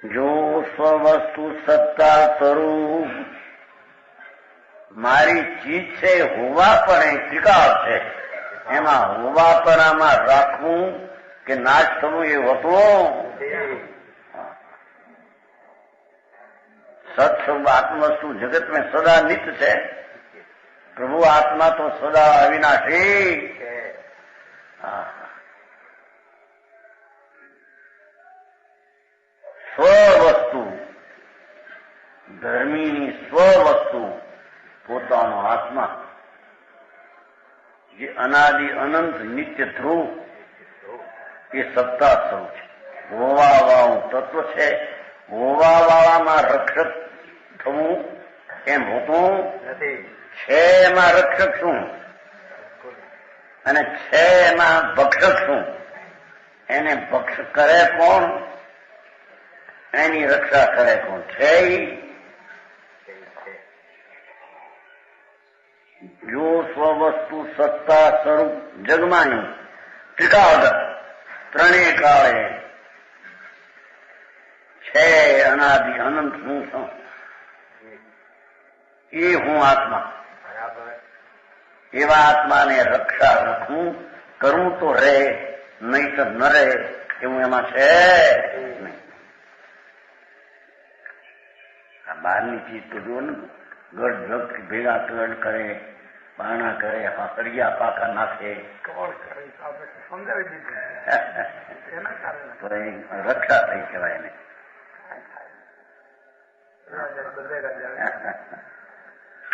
જો સ્વવસ્તુ સત્તા સ્વરૂપ મારી ચીજ છે, હોવા પણ એ ત્રિકાળ છે. એમાં હોવા પર આમાં રાખવું કે નાશ થવું એ હોતું. સત્સ્વરૂપ આત્મવસ્તુ જગત में સદા નિત્ય છે. પ્રભુ આત્મા તો સદા અવિનાશી. સ્વવસ્તુ ધર્મીની સ્વવસ્તુ પોતાનો આત્મા જે અનાદિ અનંત નિત્ય ધ્રુવ એ સત્તા સ્વરૂપ છે. હોવા વાળું તત્વ છે. હોવા વાળામાં રક્ષક થવું એમ હોતું નથી. છે એમાં રક્ષક શું અને છે એમાં ભક્ષક શું? એને ભક્ષ કરે કોણ? એની રક્ષા કરે કોણ? છે જો સ્વવસ્તુ સત્તા સ્વરૂપ જગમાની ત્રિકાળગત ત્રણેય કાળે છે અનાદિ અનંત હું છું. એ હું આત્મા. એવા આત્માને રક્ષા રખવું કરવું તો રહે, નહીં તો ન રહે એવું એમાં છે નહીં. આ બહારની ચીજ તો જુઓ ને, ગઢ ભક્ત ભેગા તળ કરે, પાણા કરે, હળિયા પાકા નાખે, સમજાવી દીધું તો એ રક્ષા થઈ કહેવાય એને.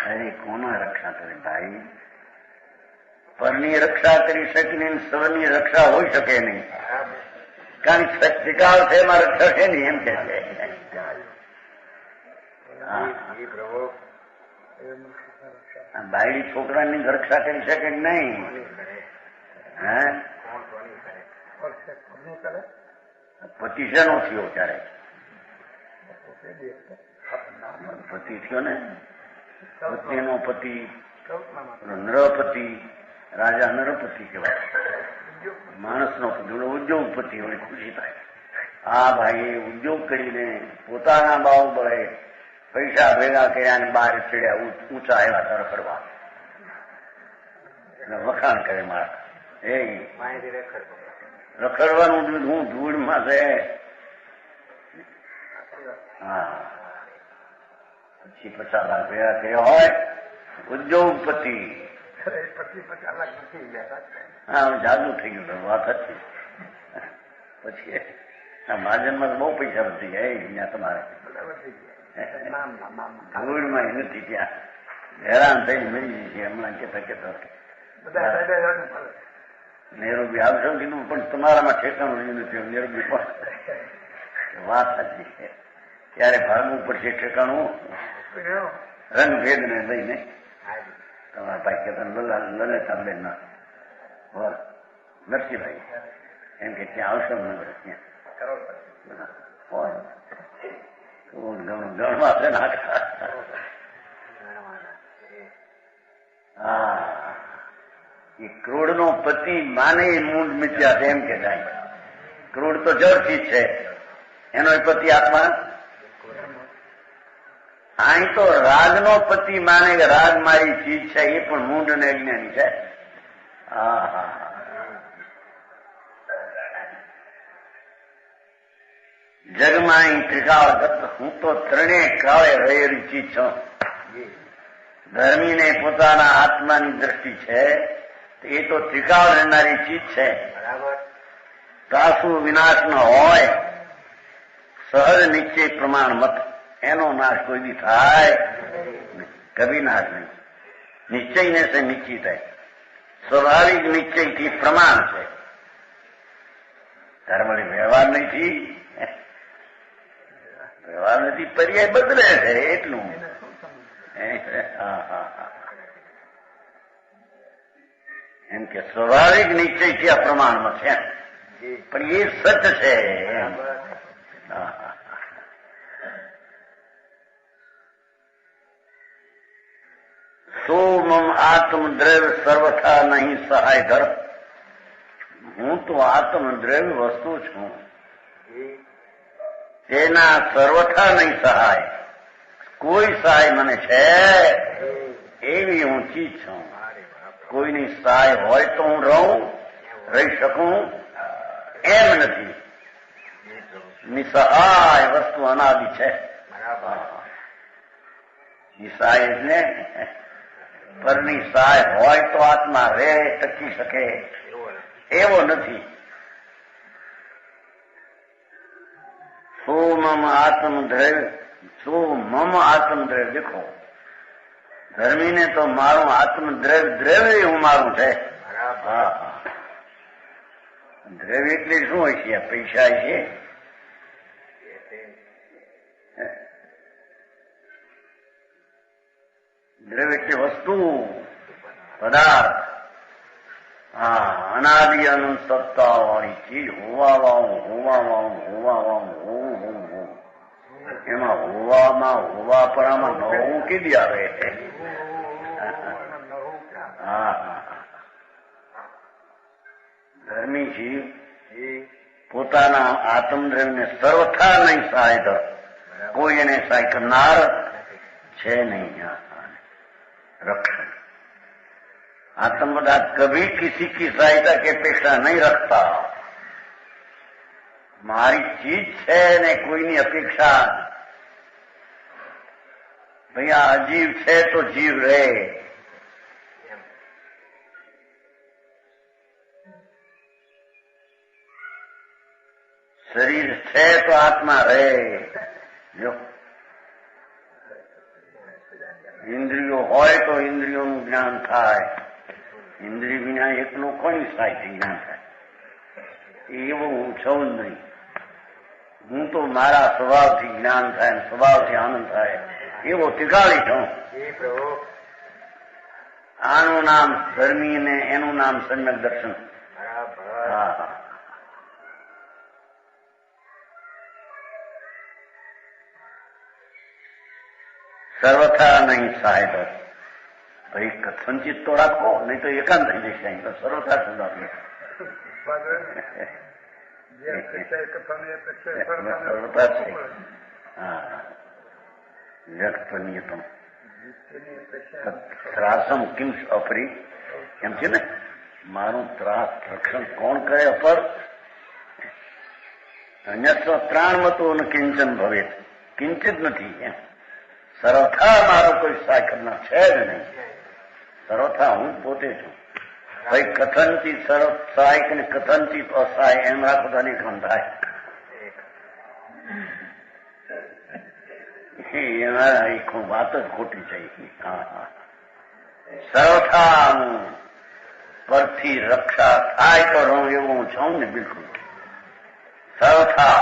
અરે કોના રક્ષા કરે ભાઈ? પરની રક્ષા કરી શકે નહીં, સ્વની રક્ષા હોઈ શકે નહીં. કારણ કે ત્રિકાળ છે એમાં રક્ષા છે નહીં એમ કે છે. આ બાયડી છોકરાની રક્ષા કરી શકે કે નહીં? હે પતિ શેનો થયો ત્યારે? પતિ થયો ને, પતિનો પતિ નરપતિ, રાજા નરપતિ કહેવાય. માણસનો પતિ ઉદ્યોગપતિ હોય, ખુશી થાય. આ ભાઈએ ઉદ્યોગ કરીને પોતાના બાહુબળે પૈસા ભેગા કર્યા અને બહાર ચડ્યા, ઊંચા આવ્યા તર કરવા વખાણ કરે મારા. એ રખડવાનું હું ધૂળમાં છે. હા, પછી 50 લાખ ભેગા કર્યા હોય, ઉદ્યોગપતિ. હા, જાદુ થઈ ગયું, વાત હતી. પછી મહાજનમાં તો બહુ પૈસા વધી ગયા. ત્યાં તમારે ધૂળમાં નથી, ત્યાં હેરાન થઈને મરી છે. હમણાં કેતા નેરોબી આવશો કીધું, પણ તમારામાં ઠેકાણું રહ્યું નથી. નેરોબી પણ વાત સાચી છે. ત્યારે ભાગવું પડશે ઠેકાણું, રંગભેદ ને લઈને. તમારા ભાઈ કહેતા લલિતાબેન ના નરસિંહભાઈ એમ કે ત્યાં આવશો નગર, ત્યાં ગણવા છે ને. હા, એ ક્રોડ નો પતિ માને મૂંડ મિત્યા છે એમ કે જાય. ક્રોડ તો જળથી છે, એનો પતિ આત્મા. અહીં તો રાગનો પતિ માને કે રાગ મારી ચીજ છે, એ પણ મૂંડ ને અજ્ઞાની છે. હા હા, જગમાં અહીં ત્રિકાળ હું તો ત્રણેય કાળે રહેલી ચીજ છું. ધર્મીને પોતાના આત્માની દ્રષ્ટિ છે, એ તો ત્રિકાળ રહેનારી ચીજ છે. ત્રાસુ વિનાશ ન હોય, સહજ નિશ્ચય પ્રમાણ મત, એનો નાશ કોઈ બી થાય કભી નાશ નહીં. નિશ્ચય ને સે નિશ્ચિત है, સ્વાભાવિક નિશ્ચયથી પ્રમાણ છે. ધર્મની વ્યવહાર નથી, વ્યવહાર નથી, પર્યાય બદલે છે એટલું. એમ કે સ્વાભાવિક નિશ્ચયથી આ પ્રમાણમાં છે, પણ એ સત્ય છે. સોમમ આત્મદ્રવ્ય સર્વથા નહીં સહાય ધર. હું તો આત્મદ્રવ્ય વસ્તુ છું, તેના સર્વથા નહીં સહાય, કોઈ સહાય મને છે એવી હું ચીજ છું. કોઈની સહાય હોય તો હું રહી શકું એમ નથી. નિસહાય વસ્તુ અનાદિ છે. નિસહાય એટલે પરની સહાય હોય તો આત્મા રે ટકી શકે એવો નથી. સોમમ આત્મદ્રવ્ય, સો મમ આત્મદ્રવ્ય. દેખો, ધર્મીને તો મારું આત્મદ્રવ્ય દ્રવ્ય હું મારું છે. દ્રવ્ય એટલે શું હોય છે? પૈસા છે. દ્રવ્ય એટલે વસ્તુ, પદાર્થ. હા, અનાદિ અનંત સત્તા વાળી ચીજ. હોવું એમાં હોવાપણામાં નવું કીધી આવે છે. હા, ધર્મી જીવ પોતાના આત્મદ્રવ્યને સર્વથા નહીં સહાય ધર, કોઈ એને સહાય કરનાર છે નહીં. रक्षण आत्मदात कभी किसी की सहायता की अपेक्षा नहीं रखता. मारी चीज है ने कोईनी अपेक्षा. भैया अजीव है तो जीव रहे. शरीर है तो आत्मा रहे. जो ઇન્દ્રિયો હોય તો ઇન્દ્રિયોનું જ્ઞાન થાય. ઇન્દ્રિય વિના એકલું કોની સહાયથી જ્ઞાન થાય? એવું હું છું જ નહીં. હું તો મારા સ્વભાવથી જ્ઞાન થાય, સ્વભાવથી આનંદ થાય એવો ટીકાળી છું. આનું નામ ધર્મી ને એનું નામ સમ્યક દર્શન. હા હા. સર્વથા નહીં સાહેબ, ભાઈ કથનચિત તો રાખો, નહીં તો એકાંત થઈ જશે. અહીં તો સર્વથા શું રાખીએ? સર્વથા છે. હા, વ્યક્તનિયતમ ત્રાસમ કિમ અપરી, એમ છે ને, મારું ત્રાસ રક્ષણ કોણ કરે અપર? અન્યસ્વ ત્રાણમતું કિંચન ભવે, કિંચિત નથી એમ. સર્વથા મારો કોઈ સહાય કરનાર છે જ નહીં. સર્વથા હું પોતે છું. ભાઈ કથનથી સર્વ સહાયક ને કથનથી અસહાય એમ રાખો તો અનેક થાય. એમાં એક વાત જ ખોટી છે. હા હા, સર્વથા હું પરથી રક્ષા થાય તો રહું એવું હું છું ને, બિલકુલ. સર્વથા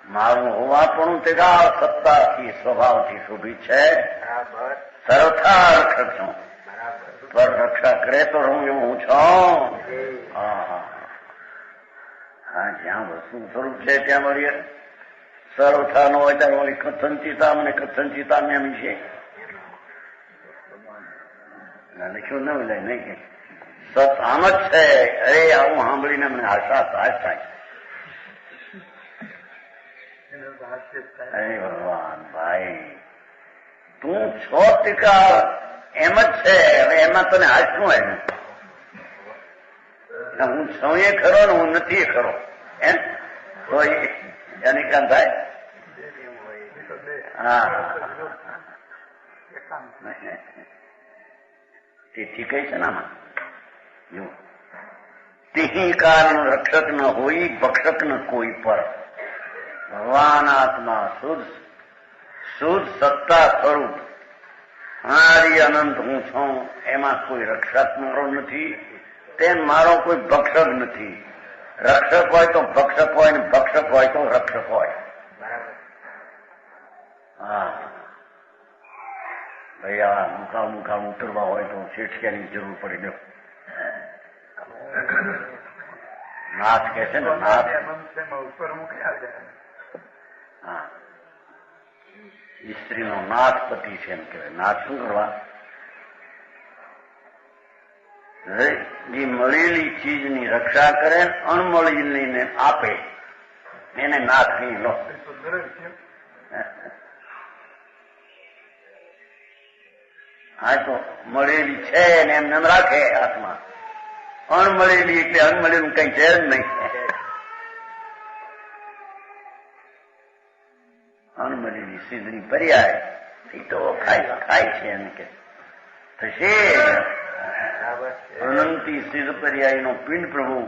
મારું હોવાપણું તે સત્તાથી સ્વભાવથી શોભી છે. સર્વથા રક્ષક છું, પર રક્ષા કરે તો રહું એવું હું છું. હા હા હા, જ્યાં વસ્તુ સ્વરૂપ છે ત્યાં મળીએ. સર્વથા નો હોય ત્યારે ઓલી કથનચિતા મને કથનચિતા એમ છે લખ્યું ન લે નહીં કે સત આમ જ છે. અરે આવું સાંભળીને મને આશા થાય. અરે ભગવાન ભાઈ, તું 6% એમ જ છે. હવે એમાં તને હાચું આવ્યું. હું છું એ ખરો ને હું નથી એ ખરો એમ તો એની કામ થાય. હા, તેથી કઈ છે ને આમાં જો તિહી કારણ રક્ષક ન હોય ભક્ષક ન કોઈ પર. ભગવાન આત્મા શુદ્ધ સત્તા સ્વરૂપ મારી અનંત હું છું. એમાં કોઈ રક્ષક મારો નથી, તેમ મારો કોઈ ભક્ષક નથી. રક્ષક હોય તો ભક્ષક હોય ને ભક્ષક હોય તો રક્ષક હોય. હા ભાઈ, આ મુકામ ઉતરવા હોય તો શેઠિયાની જરૂર પડી દો. નાથ કે છે ને, નાથ. હા, સ્ત્રીનો નાથ પતિ છે એમ કહેવાય. નાથ શું કરવા? જે મળેલી ચીજની રક્ષા કરે, અણમળેલીને આપે, એને નાથ નહીં લો. હા, તો મળેલી છે ને એમને રાખે હાથમાં. અણમળેલી એટલે અણમળેલું કઈ છે જ નહીં. અણમળેલી સીધની પર્યાય એ તો ખાય છે એમ કે થશે. અનંતી સિદ્ધ પર્યાયનો પિંડ પ્રભુ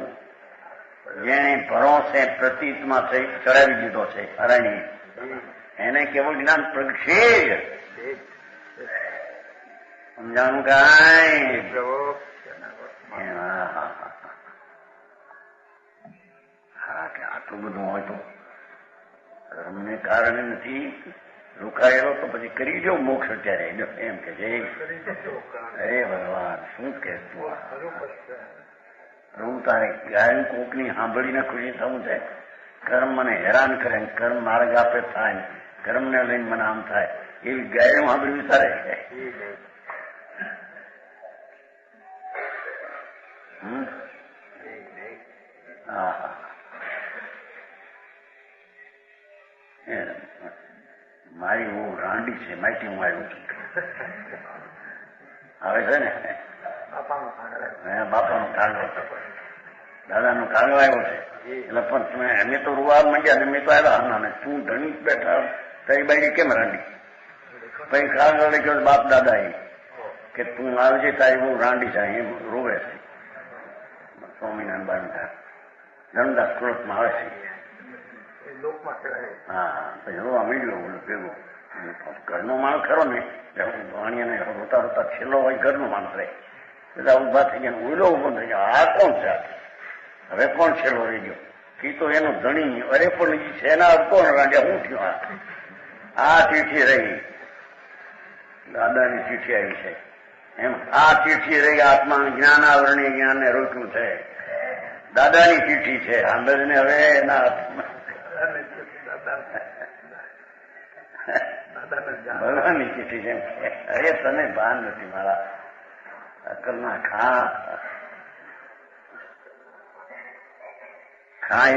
જેને ભરોસે પ્રતીતમાં ચડાવી દીધો છે અરણ્ય, એને કેવળ જ્ઞાન પ્રગટશે જ. સમજાણું કાંઈ? હા, કે આટલું બધું હોય તો કર્મને કારણે નથી રોકાયેલો તો પછી કરી દો મોક્ષ અત્યારે એમ કે છે. અરે ભગવાન, શું કે હું તારે ગાયન કોકની સાંભળીને ખુશી થવું છે? કર્મ મને હેરાન કરે, કર્મ માર્ગ આપે થાય, કર્મને લઈને મને આમ થાય, એવી ગાયન સાંભળવી તારે? હા, મારી બહુ રાંડી છે, માહિતી હું આવ્યું છું. આવે છે ને બાપાનું કાગળ, દાદાનું કાગળ આવ્યો છે. એટલે પણ તમે અમે તો રૂવા માંડ્યા ને મેં તો આવ્યા ને તું ધણી બેઠા તારી બાઈ કેમ રાંડી? પછી કાગળ લખ્યો બાપ દાદા એ કે તું આવજે તારી બહુ રાંડી છે એમ રોવે છે. સ્વામિનારાયણ બાંધા ધનદાસ ક્રોધમાં આવે છે. હા, પછી રોવા માંડ્યો બોલો ભેગો. ઘરનો માણસ ખરો ને, વાણિયાને રોતા રોતા છેલ્લો હોય ઘરનો માણસ રહે. બધા ઉભા થઈ ગયા, ઓલો ઉભો થઈ ગયો. આ કોણ છે? હવે કોણ છેલ્લો રહી ગયો? એ તો એનો ધણી. અરે પણ છે એના કોણ રાંડ્યા? હું થયું? આ ચીઠી રહી, દાદાની ચીઠી આવી છે. એમ આ ચીઠી રહી આત્મા જ્ઞાનાવરણીય જ્ઞાનને રોક્યું છે. દાદાની ચીઠી છે આંબેડને હવે એના હાથમાં ભગવાનની ચીઠી છે. અરે તને ભાન નથી મારા અકલના ખા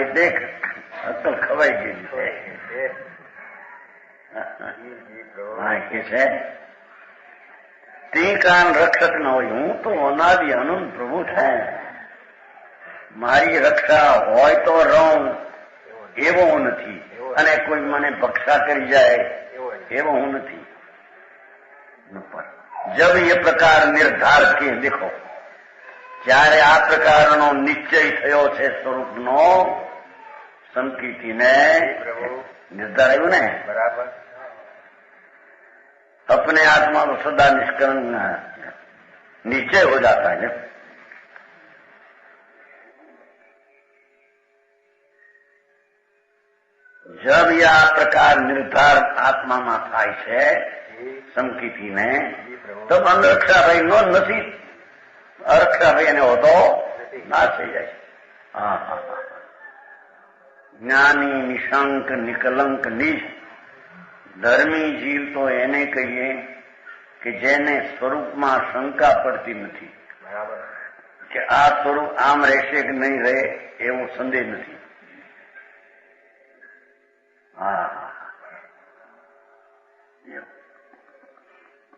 એટલે અકલ ખવાઈ ગયેલી છે. કે છે તે કાન રક્ષક ન હોય. હું તો અનાદિ અનંત પ્રભુ છું. મારી રક્ષા હોય તો રહું એવો હું નથી, અને કોઈ મને ભક્ષા કરી જાય એવો હું નથી. જબ એ પ્રકાર નિર્ધાર કે દેખો, જ્યારે આ પ્રકારનો નિશ્ચય થયો છે સ્વરૂપનો સંકિતિને નિર્ધાર આવ્યું ને બરાબર. अपने आत्मा को सदा निष्करण निश्चय हो जाता है. जब यह प्रकार निर्धार आत्मा में થાય છે સંકિતિ ને, તબ અનરક્ષાભાઈ નો નથી. અરક્ષાભાઈ એને હોતો ના થઈ જાય. જ્ઞાની નિશંક નિકલંક નિજ ધર્મી જીવ તો એને કહીએ કે જેને સ્વરૂપમાં શંકા પડતી નથી. બરાબર. કે આ સ્વરૂપ આમ રહેશે કે નહીં રહે એવો સંદેહ નથી.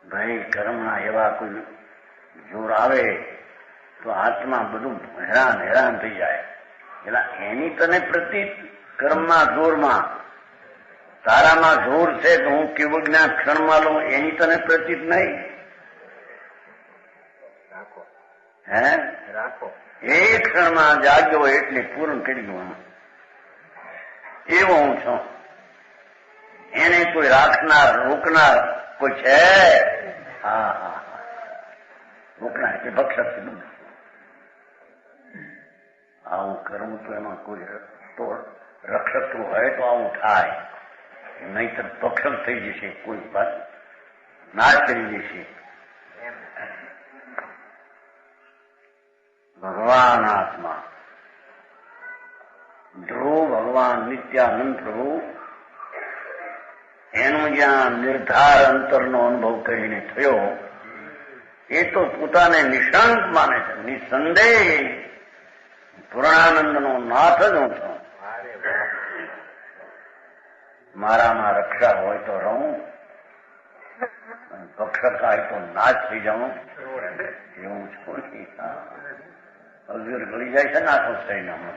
ભાઈ કર્મના એવા કોઈ જોર આવે તો આત્મા બધું હેરાન થઈ જાય. એટલે એની તને પ્રતીત કર્મમાં જોરમાં તારામાં જોર છે તો હું કેવું જ્ઞાન ક્ષણમાં લઉં એની તને પ્રતીત નહીં. હે રાખો એક ક્ષણમાં જાગ્યો એટલે પૂર્ણ કરી દઉં એવો હું છું. એને કોઈ રાખનાર રોકનાર કોઈ છે? હા રોકનાર કે ભક્ષક છે બધું. આવું કરવું તો એમાં કોઈ તો રક્ષક હોય તો આવું થાય, નહીતર ભક્ષક થઈ જશે, કોઈ વાત નાશ કરી દેશે. ભગવાન આત્મા ધ્રુવ ભગવાન નિત્યાનંદ પ્રભુ એનો જ્યાં નિર્ધાર અંતરનો અનુભવ કરીને થયો એ તો પોતાને નિશંક માને છે. નિસંદેહ પૂર્ણાનંદનો નાથ જ હું છું. મારામાં રક્ષા હોય તો રહું, ભક્ષક હોય તો નાશ થઈ જાઉં એવું છું. અજગર ગળી જાય છે ને આખો શરીરમાં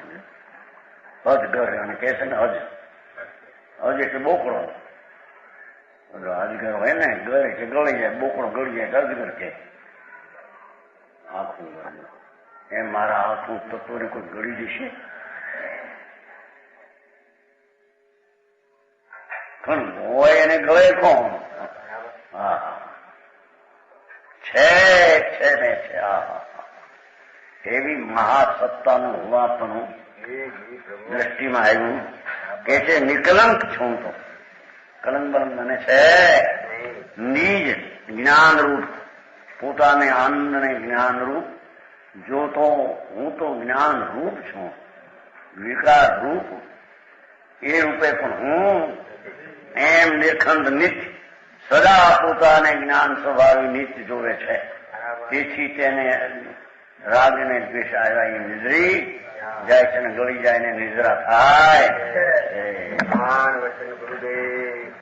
અજગર અને કહે છે ને અજ એટલે બોકડો. અજગર હોય ને ગળે કે ગળી જાય, બોકડો ગળી જાય અજગર કે આખું. એમ મારા આખું તત્વને કોઈ ગળી દેશે પણ હોય એને ગળે કોણ? હા છે ને છે. એવી મહાસત્તાનું હોવાપણું દ્રષ્ટિમાં આવ્યું કે છે નિકલંક છું તો. કલંક બલંક મને છે નિજ જ્ઞાનરૂપ, પોતાને આનંદને જ્ઞાનરૂપ જોતો હું તો જ્ઞાન રૂપ છું, વિકાર રૂપ એ રૂપે પણ હું એમ નિર્ખંડ નિત્ય સદા પોતાને જ્ઞાન સ્વભાવી નિત્ય જોવે છે. તેથી તેને રાગ ને દ્વેષ આવ્યા એ નિદ્રી જાય છે ને ગળી જાય ને નિદ્રા થાય. ગુરુદેવ